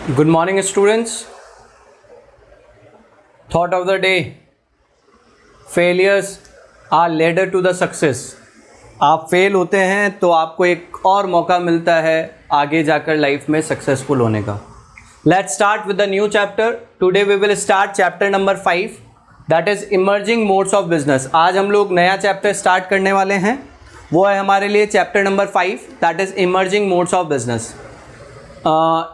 Good morning, students. Thought of the day: failures are ladder to the success. आप fail होते हैं तो आपको एक और मौका मिलता है आगे जाकर लाइफ में सक्सेसफुल होने का. Let's start with the new chapter. Today we will start chapter number 5, that is emerging modes of business. आज हम लोग नया चैप्टर स्टार्ट करने वाले हैं, वो है हमारे लिए chapter number 5, that is emerging modes of business.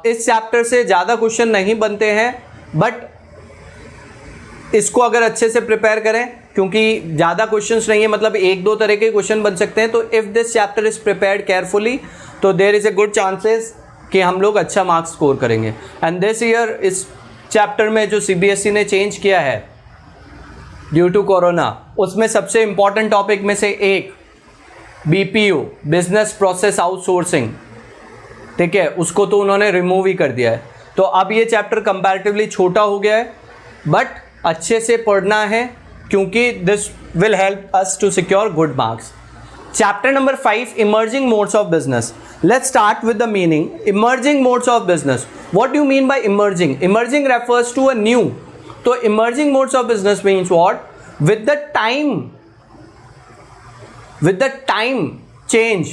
इस चैप्टर से ज़्यादा क्वेश्चन नहीं बनते हैं, बट इसको अगर अच्छे से प्रिपेयर करें, क्योंकि ज़्यादा क्वेश्चंस नहीं है, मतलब एक दो तरह के क्वेश्चन बन सकते हैं. तो if this chapter is prepared carefully तो there is a good chances कि हम लोग अच्छा मार्क्स स्कोर करेंगे. एंड दिस ईयर इस चैप्टर में जो CBSE ने चेंज किया है ड्यू टू कोरोना, उसमें सबसे इम्पॉर्टेंट टॉपिक में से एक BPO, बिजनेस प्रोसेस आउटसोर्सिंग, ठीक है, उसको तो उन्होंने रिमूव ही कर दिया है. तो अब ये चैप्टर कंपैरेटिवली छोटा हो गया है, बट अच्छे से पढ़ना है क्योंकि this will help us to secure good marks. Chapter number 5, emerging modes of business. Let's start with the meaning. Emerging modes of business, what do you mean by emerging? Emerging refers to a new. तो emerging modes of business means what? With the time change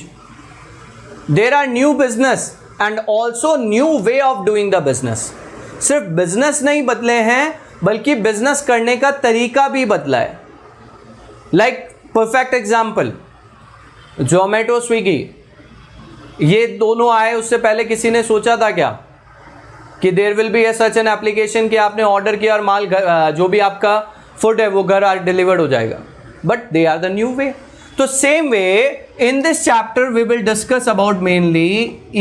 there are new business and also new way of doing the business. सिर्फ business नहीं बदले हैं बल्कि business करने का तरीका भी बदला है. Like perfect example, Zomato, Swiggy, ये दोनों आए, उससे पहले किसी ने सोचा था क्या कि there will be a such an application कि आपने ऑर्डर किया और माल जो भी आपका फूड है वो घर डिलीवर्ड हो जाएगा. But they are the new way. तो same way in this chapter we will discuss about mainly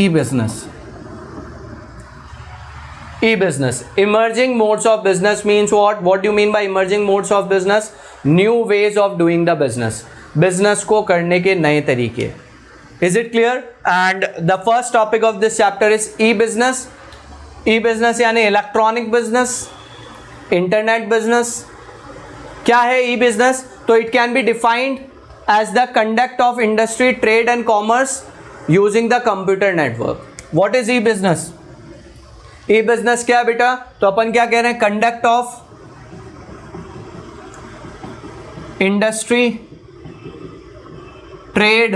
e-business. Emerging modes of business means what do you mean by emerging modes of business? New ways of doing the business. Business को करने के नए तरीके. Is it clear? And the first topic of this chapter is e-business. E-business यानी electronic business, internet business. क्या है e-business? तो it can be defined as the conduct of industry, trade and commerce using the computer network. What is e-business? E-business क्या है बेटा? तो अपन क्या कह रहे हैं? conduct of industry, trade,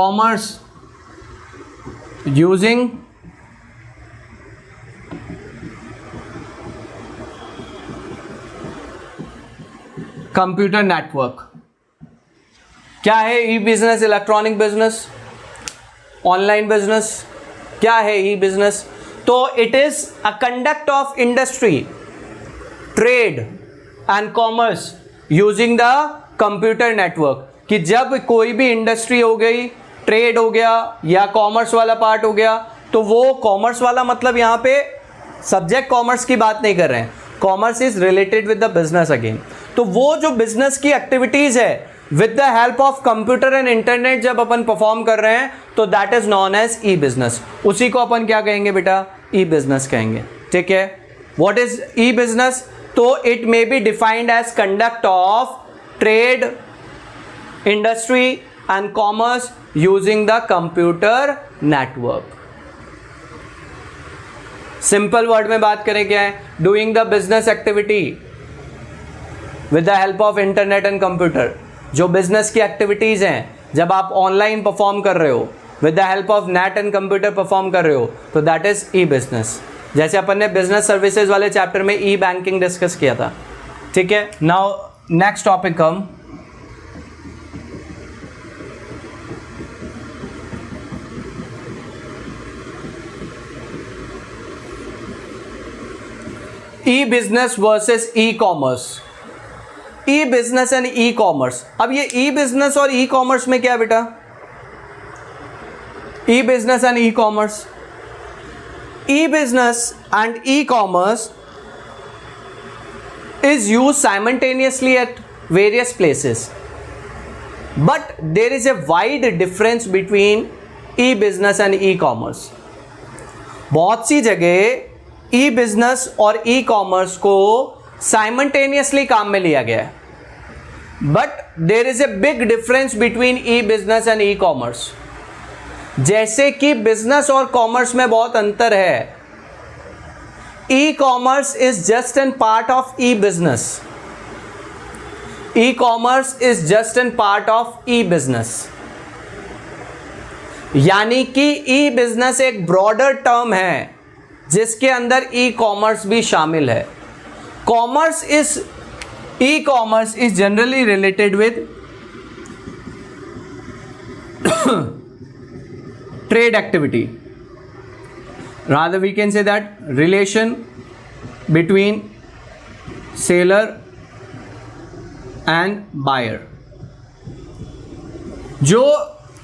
commerce using computer network. क्या है E business? Electronic business, online business. क्या है ई बिजनेस? तो it is a conduct of industry, trade and commerce using the computer network. कि जब कोई भी इंडस्ट्री हो गई, ट्रेड हो गया या कॉमर्स वाला पार्ट हो गया, तो वो कॉमर्स वाला मतलब यहाँ पे सब्जेक्ट कॉमर्स की बात नहीं कर रहे हैं. Commerce is related with the business again. तो वो जो बिजनेस की एक्टिविटीज है with the help of computer and internet जब अपन परफॉर्म कर रहे हैं तो that is known as e business. उसी को अपन क्या कहेंगे बेटा? ई बिजनेस कहेंगे. ठीक है. What is E business? तो it may be defined as conduct of trade, industry and commerce using the computer network. Simple word में बात करें क्या है? Doing the business activity with the help of internet and computer. जो business की activities हैं, जब आप ऑनलाइन परफॉर्म कर रहे हो, with the help of net and computer perform कर रहे हो, तो दैट इज ई बिजनेस. जैसे अपन ने बिजनेस सर्विसेज वाले चैप्टर में ई बैंकिंग डिस्कस किया था. ठीक है. Now next topic come. E business versus e commerce. E business and e commerce. अब ये ई बिजनेस और ई कॉमर्स में क्या है बेटा? E business and E commerce. E business and E commerce is used simultaneously at various places, but there is a wide difference between e-business and e-commerce. बहुत सी जगह e-business और e-commerce को simultaneously काम में लिया गया है, but there is a big difference between E business and e commerce. जैसे कि बिजनेस और कॉमर्स में बहुत अंतर है. E commerce is just an part of e business. E commerce is just an part of e business. यानी कि ई business एक ब्रॉडर टर्म है जिसके अंदर ई कॉमर्स भी शामिल है. E commerce is generally related with trade activity. Rather we can say that relation between seller and buyer. जो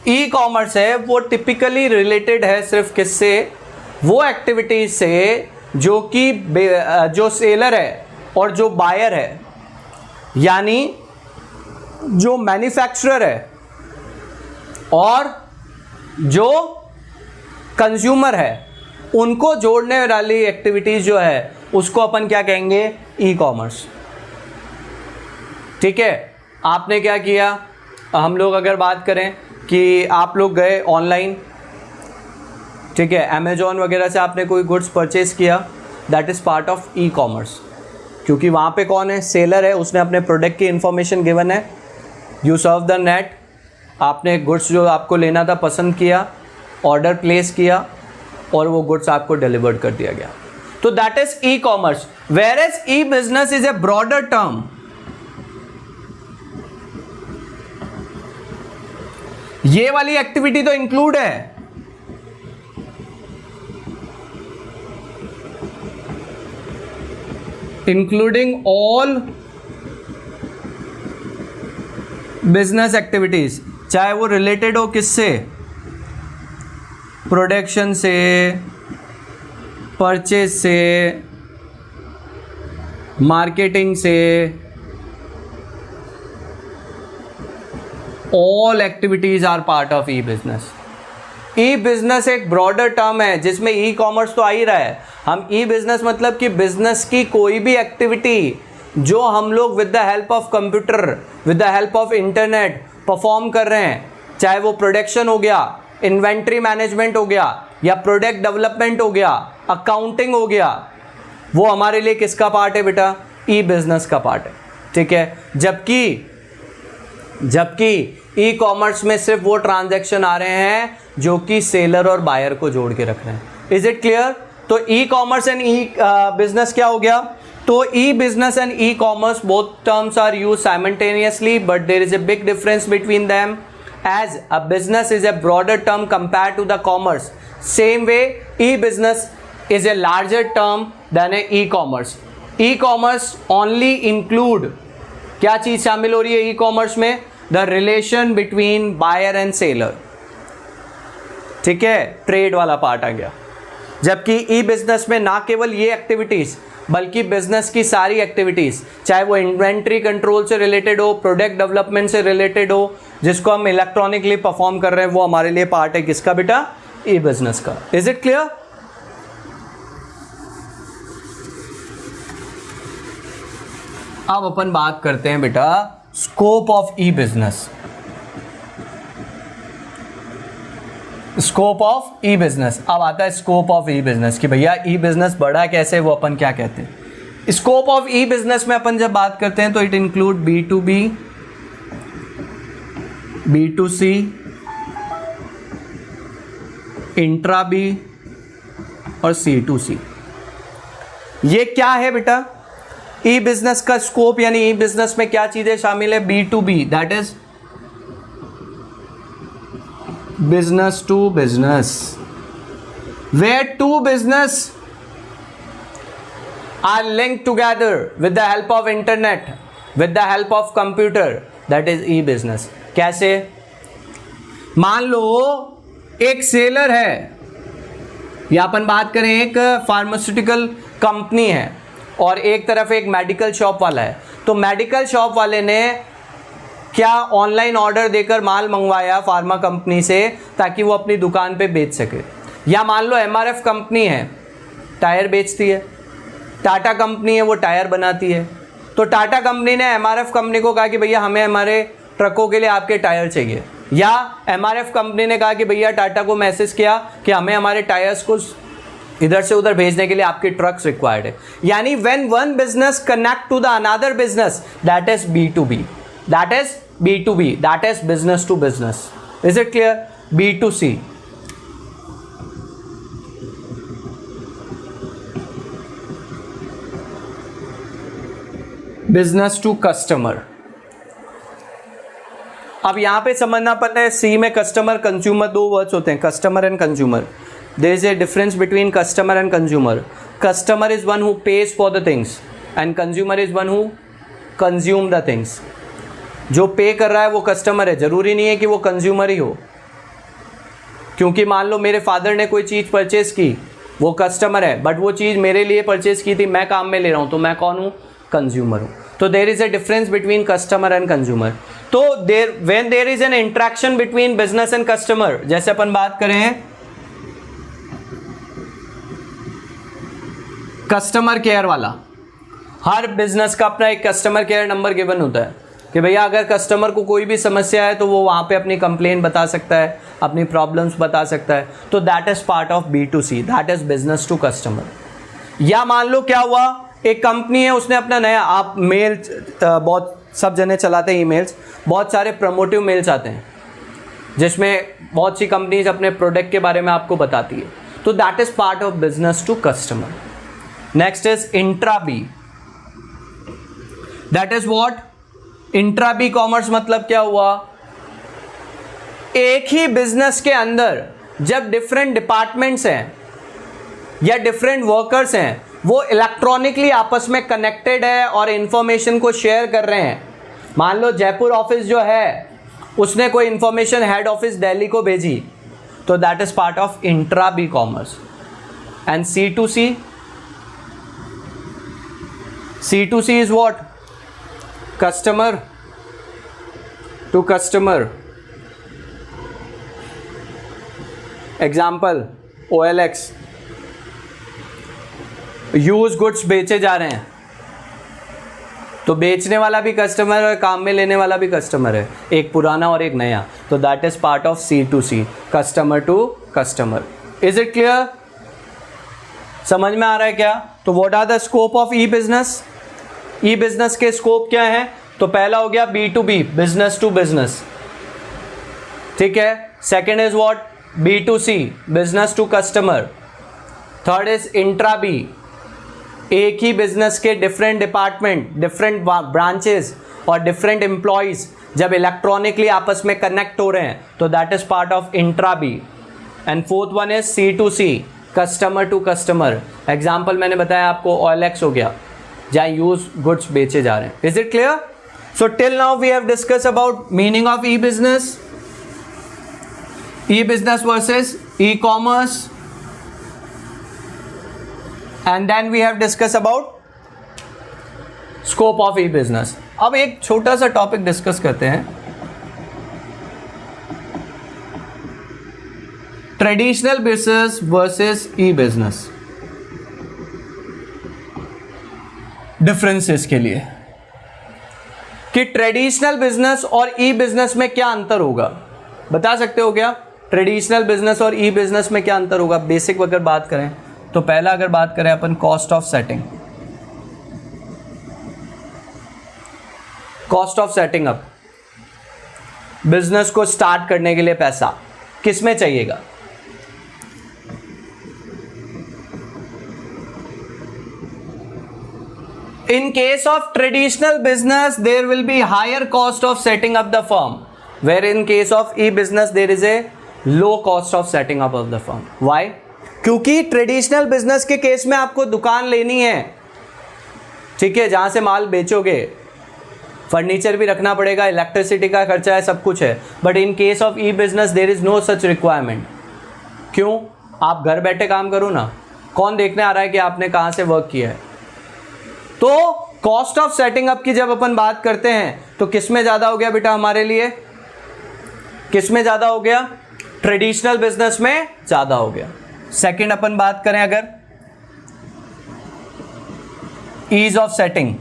ई कॉमर्स है वो टिपिकली रिलेटेड है सिर्फ किससे, वो एक्टिविटीज से जो कि जो सेलर है और जो बायर है, यानी जो मैन्युफैक्चरर है और जो कंज्यूमर है, उनको जोड़ने वाली एक्टिविटीज जो है उसको अपन क्या कहेंगे, ई कॉमर्स. ठीक है. आपने क्या किया, हम लोग अगर बात करें कि आप लोग गए ऑनलाइन, ठीक है, अमेजोन वगैरह से आपने कोई गुड्स परचेज किया, that is part of e commerce. क्योंकि वहाँ पे कौन है, सेलर है, उसने अपने प्रोडक्ट की इंफॉर्मेशन गिवन है. यू सर्व द नेट, आपने गुड्स जो आपको लेना था पसंद किया, ऑर्डर प्लेस किया और वो गुड्स आपको डिलीवर्ड कर दिया गया. तो that is e commerce. Whereas e business is a broader term. ये वाली एक्टिविटी तो इंक्लूड है, इंक्लूडिंग ऑल बिजनेस एक्टिविटीज, चाहे वो रिलेटेड हो किससे, प्रोडक्शन से, परचेज से, मार्केटिंग से. All activities are part of e business. E business एक ब्रॉडर टर्म है जिसमें ई कॉमर्स तो आ ही रहा है. हम ई बिजनेस मतलब कि बिजनेस की कोई भी एक्टिविटी जो हम लोग with the help of computer, with the help of internet perform कर रहे हैं, चाहे वो प्रोडक्शन हो गया, इन्वेंट्री मैनेजमेंट हो गया, या प्रोडक्ट डेवलपमेंट हो गया, अकाउंटिंग हो गया, वो हमारे लिए किसका पार्ट है बेटा, ई बिजनेस का पार्ट है. ठीक है. जबकि ई कॉमर्स में सिर्फ वो ट्रांजैक्शन आ रहे हैं जो कि सेलर और बायर को जोड़ के रख रहे हैं. Is it clear? तो e commerce and e business क्या हो गया, तो e business and E commerce both terms are use simultaneously but there is a big difference between them. As a business is a broader term compared to the commerce, same way e-business is a larger term than a e-commerce. E-commerce only include, क्या चीज़ शामिल हो रही है e-commerce में, the relation between buyer and seller. ठीक है, trade वाला part आ गया. जबकि e-business में ना केवल ये एक्टिविटीज़ बल्कि बिजनेस की सारी एक्टिविटीज़, चाहे वो इन्वेंट्री कंट्रोल से रिलेटेड हो, प्रोडक्ट डेवलपमेंट से रिलेटेड हो, जिसको हम इलेक्ट्रॉनिकली परफॉर्म कर रहे हैं, वो हमारे लिए पार्ट है किसका बेटा, ई बिजनेस का. Is it clear? अब अपन बात करते हैं बेटा scope of e business. Scope of e business. अब आता है स्कोप ऑफ ई बिजनेस कि भैया ई बिजनेस बढ़ा कैसे, वो अपन क्या कहते हैं. स्कोप ऑफ ई बिजनेस में अपन जब बात करते हैं तो it include B2B, B2C, intra B और C2C. ये क्या है बेटा, ई बिजनेस का स्कोप, यानी ई बिजनेस में क्या चीजें शामिल है. B2B, that is business to business, where two business are linked together with the help of internet, with the help of computer, that is e-business. कैसे, मान लो एक सेलर है, या अपन बात करें एक फार्मास्यूटिकल कंपनी है और एक तरफ एक मेडिकल शॉप वाला है. तो मेडिकल शॉप वाले ने क्या ऑनलाइन ऑर्डर देकर माल मंगवाया फार्मा कंपनी से ताकि वो अपनी दुकान पे बेच सके. या मान लो MRF कंपनी है, टायर बेचती है, टाटा कंपनी है वो टायर बनाती है. तो टाटा कंपनी ने MRF कंपनी को कहा कि भैया हमें हमारे ट्रकों के लिए आपके टायर चाहिए. या एमआरएफ कंपनी ने कहा कि भैया टाटा को मैसेज किया कि हमें हमारे टायर्स को इधर से उधर भेजने के लिए आपके ट्रक्स रिक्वायर्ड है। यानी when one business connect to the another business, that is B2B, that is B2B, that is business to business. Is it clear? B2C, business to customer. अब यहां पे समझना पड़ता है, सी में कस्टमर कंज्यूमर दो वर्ड्स होते हैं, customer and consumer. There is a difference between customer and consumer. Customer is one who pays for the things and consumer is one who consume the things. जो पे कर रहा है वो customer है, जरूरी नहीं है कि वो कंज्यूमर ही हो। क्योंकि मान लो मेरे फादर ने कोई चीज़ परचेज की, वो कस्टमर है, बट वो चीज़ मेरे लिए परचेज की थी, मैं काम में ले रहा हूँ, तो मैं कौन हूँ? कंज्यूमर हूँ। तो there is a difference between customer and consumer. तो when there is an interaction between business and customer, जैसे अपन बात करें हैं कस्टमर केयर वाला, हर बिजनेस का अपना एक कस्टमर केयर नंबर गिवन होता है कि भैया अगर कस्टमर को कोई भी समस्या है तो वो वहाँ पे अपनी कंप्लेन बता सकता है, अपनी प्रॉब्लम्स बता सकता है। तो that is part of B2C, that is business to customer. या मान लो क्या हुआ, एक कंपनी है, उसने अपना नया, आप मेल बहुत सब जने चलाते हैं ईमेल्स, बहुत सारे प्रमोटिव मेल्स आते हैं जिसमें बहुत सी कंपनीज अपने प्रोडक्ट के बारे में आपको बताती है। तो that is part of business to customer. Next is intra B, that is what? Intra B commerce मतलब क्या हुआ? एक ही बिजनेस के अंदर जब डिफरेंट डिपार्टमेंट्स हैं या डिफरेंट वर्कर्स हैं, वो इलेक्ट्रॉनिकली आपस में कनेक्टेड है और इंफॉर्मेशन को शेयर कर रहे हैं। मान लो जयपुर ऑफिस जो है उसने कोई इंफॉर्मेशन हेड ऑफिस दिल्ली को भेजी, तो that is part of intra B commerce. And C2C, C2C is what? Customer to customer. Example OLX, use goods बेचे जा रहे हैं, तो बेचने वाला भी कस्टमर और काम में लेने वाला भी कस्टमर है, एक पुराना और एक नया। तो that is part of C2C, customer to customer. Is it clear? समझ में आ रहा है क्या? तो what are the scope of e business? E business के स्कोप क्या है? तो पहला हो गया B2B, बिजनेस टू बिजनेस, ठीक है। Second is what? B2C, business to customer. Third is intra B, एक ही बिजनेस के डिफरेंट डिपार्टमेंट, डिफरेंट ब्रांचेस और डिफरेंट एम्प्लॉयज जब इलेक्ट्रॉनिकली आपस में कनेक्ट हो रहे हैं, तो that is part of intra B. And fourth one is C2C, customer to customer. Example मैंने बताया आपको, OLX हो गया, जहाँ यूज गुड्स बेचे जा रहे हैं। Is it clear? So till now we have discuss about meaning of e business, e business versus e commerce, and then we have discussed about scope of e-business. अब एक छोटा सा टॉपिक डिस्कस करते हैं, ट्रेडिशनल बिजनेस वर्सेस ई-बिजनेस, डिफरेंसेस के लिए कि traditional business और ई-बिजनेस में क्या अंतर होगा। बता सकते हो क्या ट्रेडिशनल बिजनेस और ई-बिजनेस में क्या अंतर होगा? बेसिक अगर बात करें तो पहला अगर बात करें अपन cost of setting, cost of setting up, business को स्टार्ट करने के लिए पैसा किस में चाहिएगा? In case of traditional business, there will be higher cost of setting up the firm, where in case of e-business there is a low cost of setting up of the firm. Why? क्योंकि traditional business के case में आपको दुकान लेनी है, ठीक है, जहां से माल बेचोगे, फर्नीचर भी रखना पड़ेगा, इलेक्ट्रिसिटी का खर्चा है, सब कुछ है। But in case of e business there is no such requirement. क्यों? आप घर बैठे काम करो ना, कौन देखने आ रहा है कि आपने कहां से वर्क किया है। तो कॉस्ट ऑफ सेटिंग अप की जब अपन बात करते हैं तो किस में ज़्यादा हो गया बेटा हमारे लिए? किस में ज़्यादा हो गया? ट्रेडिशनल बिजनेस में ज़्यादा हो गया। सेकंड अपन बात करें अगर ईज ऑफ सेटिंग,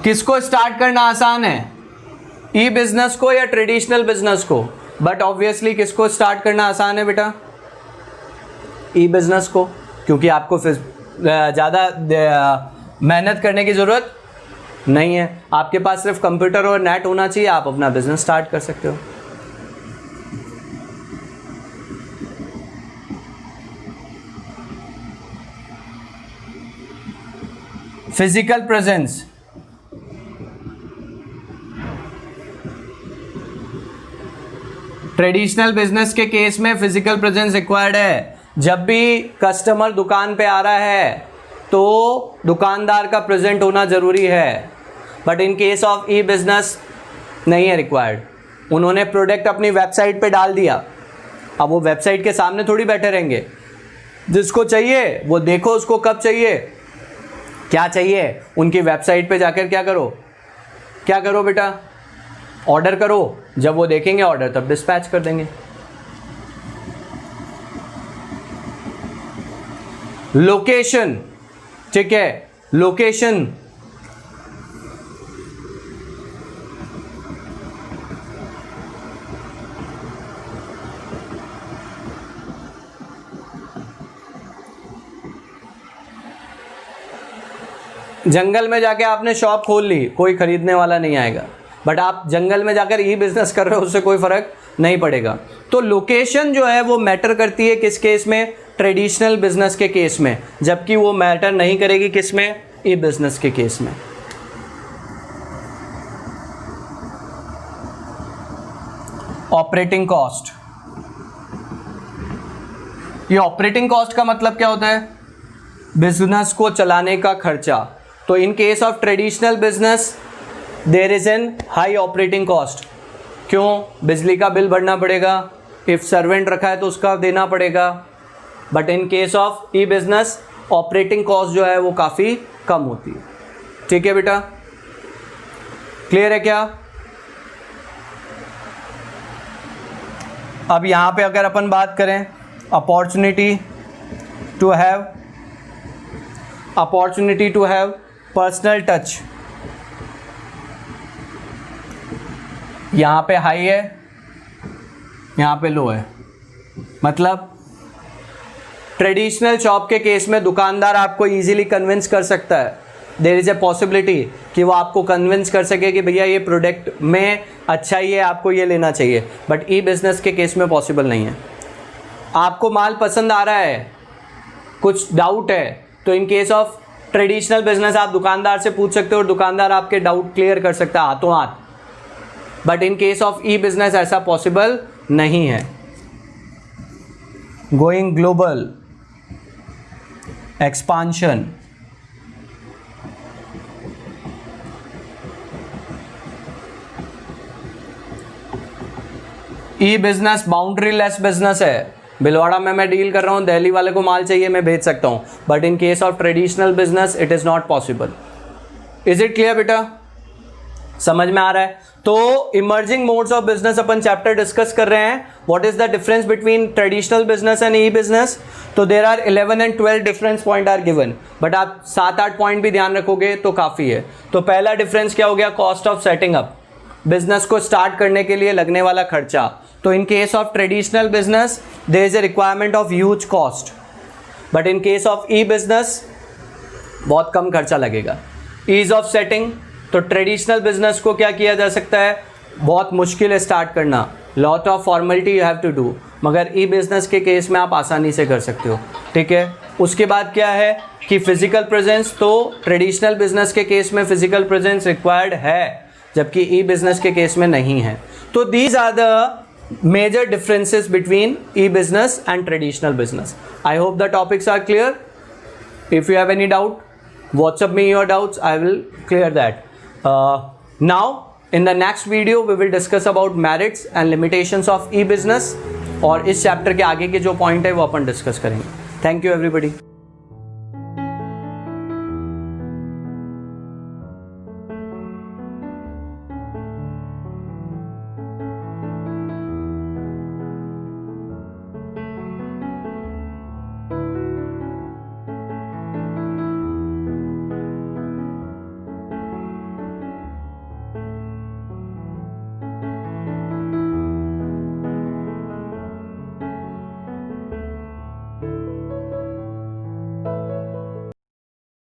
किसको स्टार्ट करना आसान है, ई बिजनेस को या ट्रेडिशनल बिजनेस को? बट ऑब्वियसली किसको स्टार्ट करना आसान है बेटा? ई बिजनेस को, क्योंकि आपको ज़्यादा मेहनत करने की ज़रूरत नहीं है। आपके पास सिर्फ कंप्यूटर और नेट होना चाहिए, आप अपना बिजनेस स्टार्ट कर सकते हो। फिजिकल प्रेजेंस, ट्रेडिशनल बिजनेस के केस में फिजिकल प्रेजेंस रिक्वायर्ड है। जब भी कस्टमर दुकान पे आ रहा है तो दुकानदार का प्रेजेंट होना ज़रूरी है, but in case of e business नहीं है रिक्वायर्ड। उन्होंने प्रोडक्ट अपनी वेबसाइट पे डाल दिया, अब वो वेबसाइट के सामने थोड़ी बैठे रहेंगे। जिसको चाहिए वो देखो, उसको कब चाहिए, क्या चाहिए, उनकी वेबसाइट पे जाकर क्या करो बेटा, ऑर्डर करो। जब वो देखेंगे ऑर्डर तब डिस्पैच कर देंगे। लोकेशन, ठीक है, लोकेशन जंगल में जाके आपने शॉप खोल ली, कोई खरीदने वाला नहीं आएगा, बट आप जंगल में जाकर ई बिजनेस कर रहे हो, उससे कोई फर्क नहीं पड़ेगा। तो लोकेशन जो है वो मैटर करती है किस केस में? ट्रेडिशनल बिजनेस के केस में, जबकि वो मैटर नहीं करेगी किस में? ई बिजनेस के केस में। ऑपरेटिंग कॉस्ट, ये ऑपरेटिंग कॉस्ट का मतलब क्या होता है? बिजनेस को चलाने का खर्चा। तो in case of traditional business there is an high operating cost. क्यों? बिजली का बिल भरना पड़ेगा, इफ सर्वेंट रखा है तो उसका देना पड़ेगा। But in case of e business operating cost जो है वो काफ़ी कम होती है। ठीक है बेटा, क्लियर है क्या? अब यहाँ पे अगर अपन बात करें opportunity to have personal touch, यहाँ पे हाई है, यहाँ पे लो है। मतलब ट्रेडिशनल शॉप के केस में दुकानदार आपको इजीली कन्विंस कर सकता है, देयर इज़ ए पॉसिबिलिटी कि वो आपको कन्विंस कर सके कि भैया ये प्रोडक्ट में अच्छा ही है, आपको ये लेना चाहिए। बट ई बिज़नेस के केस में पॉसिबल नहीं है। आपको माल पसंद आ रहा है, कुछ डाउट है, तो in case of traditional business आप दुकानदार से पूछ सकते हो और दुकानदार आपके डाउट क्लियर कर सकता है हाथों हाथ। But in case of e business ऐसा पॉसिबल नहीं है। गोइंग ग्लोबल, एक्सपांशन, ई बिजनेस बाउंड्री लेस बिजनेस है। भिलवाड़ा में मैं डील कर रहा हूँ, दिल्ली वाले को माल चाहिए, मैं भेज सकता हूँ, but in case of traditional business it is not possible. Is it clear बेटा? समझ में आ रहा है? तो इमर्जिंग मोड्स ऑफ बिजनेस अपन चैप्टर डिस्कस कर रहे हैं। What is the difference between traditional business and e business? तो there are 11 and 12 difference point are given, but आप 7-8 पॉइंट भी ध्यान रखोगे तो काफ़ी है। तो पहला डिफरेंस क्या हो गया? Cost of setting up, business को स्टार्ट करने के लिए लगने वाला खर्चा। तो in case of traditional business there is a requirement of huge cost, but in case of e business बहुत कम खर्चा लगेगा। ईज ऑफ सेटिंग, तो ट्रेडिशनल बिजनेस को क्या किया जा सकता है? बहुत मुश्किल है स्टार्ट करना, lot of formality you have to do, मगर ई बिजनेस के केस में आप आसानी से कर सकते हो। ठीक है, उसके बाद क्या है कि फिजिकल प्रेजेंस, तो ट्रेडिशनल बिजनेस के केस में फिजिकल प्रेजेंस रिक्वायर्ड है, जबकि ई बिजनेस के केस में नहीं है। तो these are the major differences between e-business and traditional business. I hope the topics are clear. If you have any doubt, WhatsApp me your doubts, I will clear that. Now in the next video we will discuss about merits and limitations of e-business, और इस chapter के आगे के जो point है वो अपन discuss करेंगे। Thank you everybody.